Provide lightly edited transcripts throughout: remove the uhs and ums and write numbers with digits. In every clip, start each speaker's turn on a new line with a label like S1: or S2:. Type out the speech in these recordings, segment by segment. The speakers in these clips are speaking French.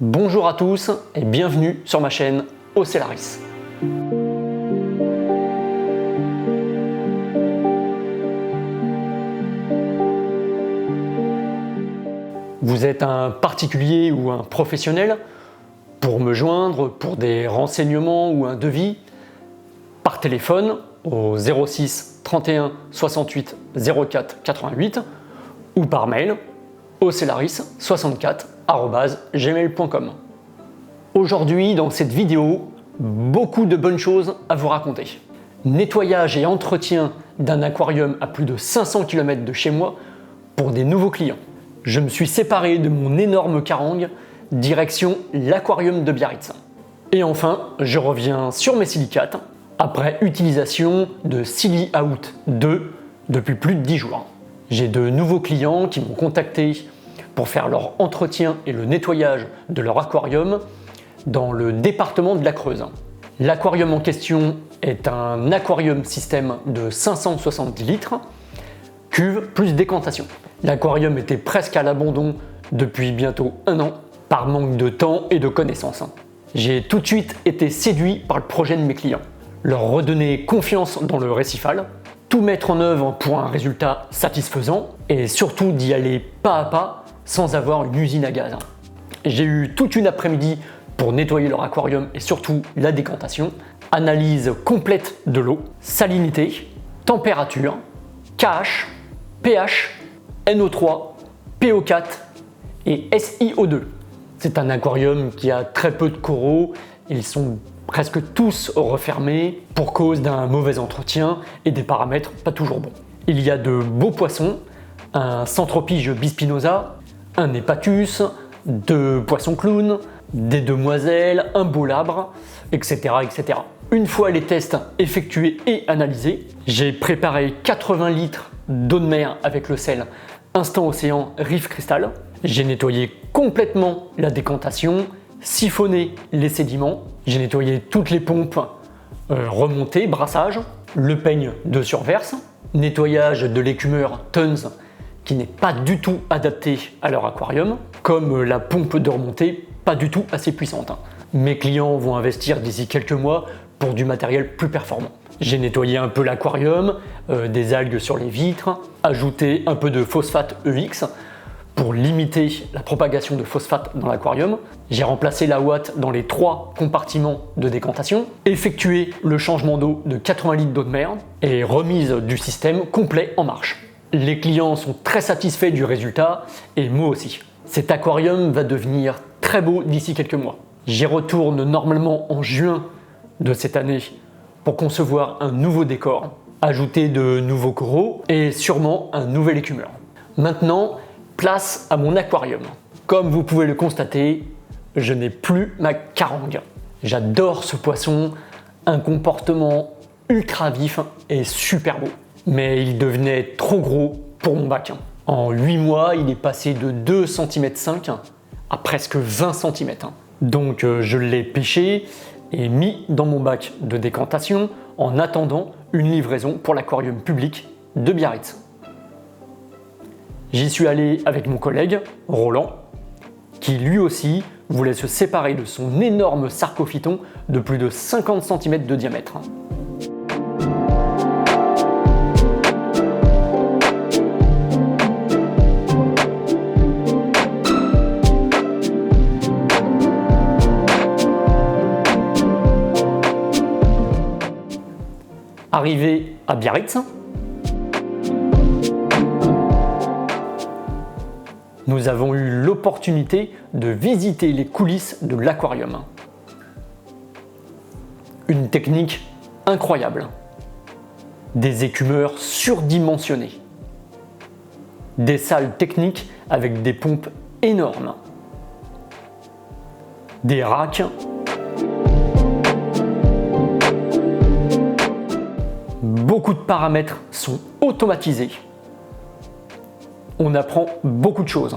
S1: Bonjour à tous et bienvenue sur ma chaîne Ocellaris. Vous êtes un particulier ou un professionnel? Pour me joindre, pour des renseignements ou un devis, par téléphone au 06 31 68 04 88 ou par mail ocellaris64@gmail.com. Aujourd'hui, dans cette vidéo, beaucoup de bonnes choses à vous raconter. Nettoyage et entretien d'un aquarium à plus de 500 km de chez moi pour des nouveaux clients. Je me suis séparé de mon énorme carangue, direction l'aquarium de Biarritz. Et enfin, je reviens sur mes silicates après utilisation de Silly Out 2 depuis plus de 10 jours. J'ai de nouveaux clients qui m'ont contacté pour faire leur entretien et le nettoyage de leur aquarium dans le département de la Creuse. L'aquarium en question est un aquarium système de 570 litres, cuve plus décantation. L'aquarium était presque à l'abandon depuis bientôt 1 an, par manque de temps et de connaissances. J'ai tout de suite été séduit par le projet de mes clients. Leur redonner confiance dans le récifal, tout mettre en œuvre pour un résultat satisfaisant et surtout d'y aller pas à pas sans avoir une usine à gaz. J'ai eu toute une après-midi pour nettoyer leur aquarium et surtout la décantation, analyse complète de l'eau, salinité, température, KH, pH, NO3, PO4 et SiO2. C'est un aquarium qui a très peu de coraux, ils sont presque tous refermés pour cause d'un mauvais entretien et des paramètres pas toujours bons. Il y a de beaux poissons, un Centropige bispinosa, un Hepatus, 2 poissons clowns, des demoiselles, un beau labre, etc., etc. Une fois les tests effectués et analysés, j'ai préparé 80 litres d'eau de mer avec le sel Instant Océan Reef Crystal. J'ai nettoyé complètement la décantation, siphonné les sédiments, j'ai nettoyé toutes les pompes, remontées, brassage, le peigne de surverse, nettoyage de l'écumeur Tons qui n'est pas du tout adapté à leur aquarium, comme la pompe de remontée pas du tout assez puissante. Mes clients vont investir d'ici quelques mois pour du matériel plus performant. J'ai nettoyé un peu l'aquarium, des algues sur les vitres, ajouté un peu de phosphate EX pour limiter la propagation de phosphate dans l'aquarium. J'ai remplacé la ouate dans les 3 compartiments de décantation, effectué le changement d'eau de 80 litres d'eau de mer et remise du système complet en marche. Les clients sont très satisfaits du résultat et moi aussi. Cet aquarium va devenir très beau d'ici quelques mois. J'y retourne normalement en juin de cette année pour concevoir un nouveau décor, ajouter de nouveaux coraux et sûrement un nouvel écumeur. Maintenant, place à mon aquarium. Comme vous pouvez le constater, je n'ai plus ma carangue. J'adore ce poisson, un comportement ultra vif et super beau. Mais il devenait trop gros pour mon bac. En 8 mois, il est passé de 2,5 cm à presque 20 cm. Donc je l'ai pêché et mis dans mon bac de décantation en attendant une livraison pour l'aquarium public de Biarritz. J'y suis allé avec mon collègue, Roland, qui lui aussi voulait se séparer de son énorme sarcophyton de plus de 50 cm de diamètre. Arrivé à Biarritz, nous avons eu l'opportunité de visiter les coulisses de l'aquarium. Une technique incroyable. Des écumeurs surdimensionnés. Des salles techniques avec des pompes énormes. Des racks. Beaucoup de paramètres sont automatisés. On apprend beaucoup de choses.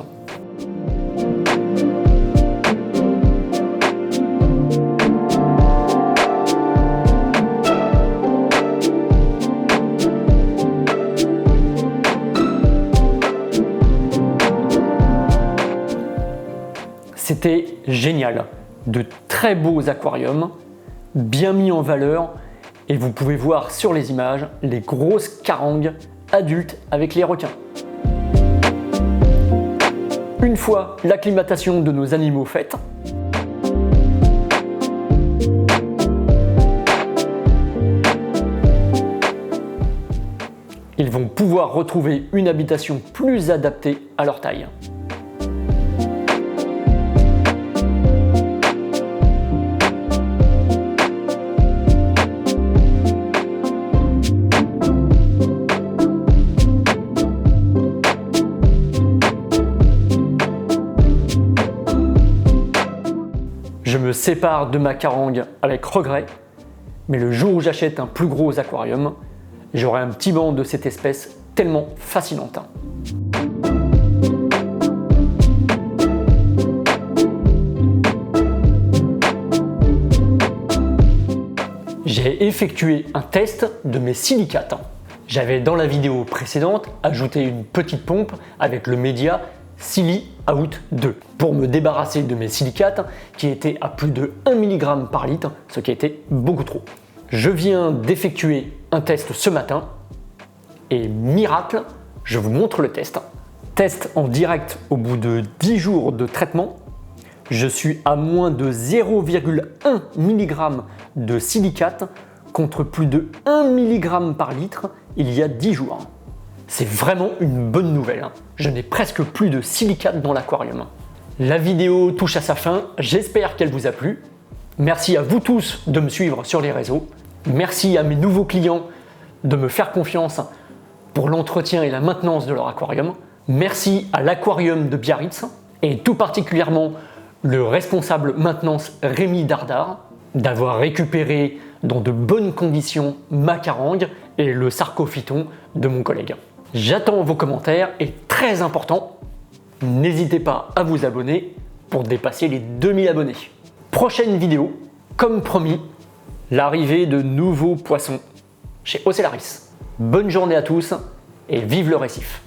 S1: C'était génial. De très beaux aquariums, bien mis en valeur, et vous pouvez voir sur les images les grosses carangues adultes avec les requins. Une fois l'acclimatation de nos animaux faite, ils vont pouvoir retrouver une habitation plus adaptée à leur taille. Je me sépare de ma carangue avec regret, mais le jour où j'achète un plus gros aquarium, j'aurai un petit banc de cette espèce tellement fascinante. J'ai effectué un test de mes silicates. J'avais dans la vidéo précédente ajouté une petite pompe avec le média Sili Out 2 pour me débarrasser de mes silicates qui étaient à plus de 1 mg par litre, ce qui était beaucoup trop. Je viens d'effectuer un test ce matin et miracle, je vous montre le test. Test en direct au bout de 10 jours de traitement. Je suis à moins de 0,1 mg de silicate contre plus de 1 mg par litre il y a 10 jours. C'est vraiment une bonne nouvelle. Je n'ai presque plus de silicate dans l'aquarium. La vidéo touche à sa fin, j'espère qu'elle vous a plu. Merci à vous tous de me suivre sur les réseaux. Merci à mes nouveaux clients de me faire confiance pour l'entretien et la maintenance de leur aquarium. Merci à l'aquarium de Biarritz et tout particulièrement le responsable maintenance Rémi Dardard d'avoir récupéré dans de bonnes conditions ma carangue et le sarcophyton de mon collègue. J'attends vos commentaires et très important, n'hésitez pas à vous abonner pour dépasser les 2000 abonnés. Prochaine vidéo, comme promis, l'arrivée de nouveaux poissons chez Ocellaris. Bonne journée à tous et vive le récif!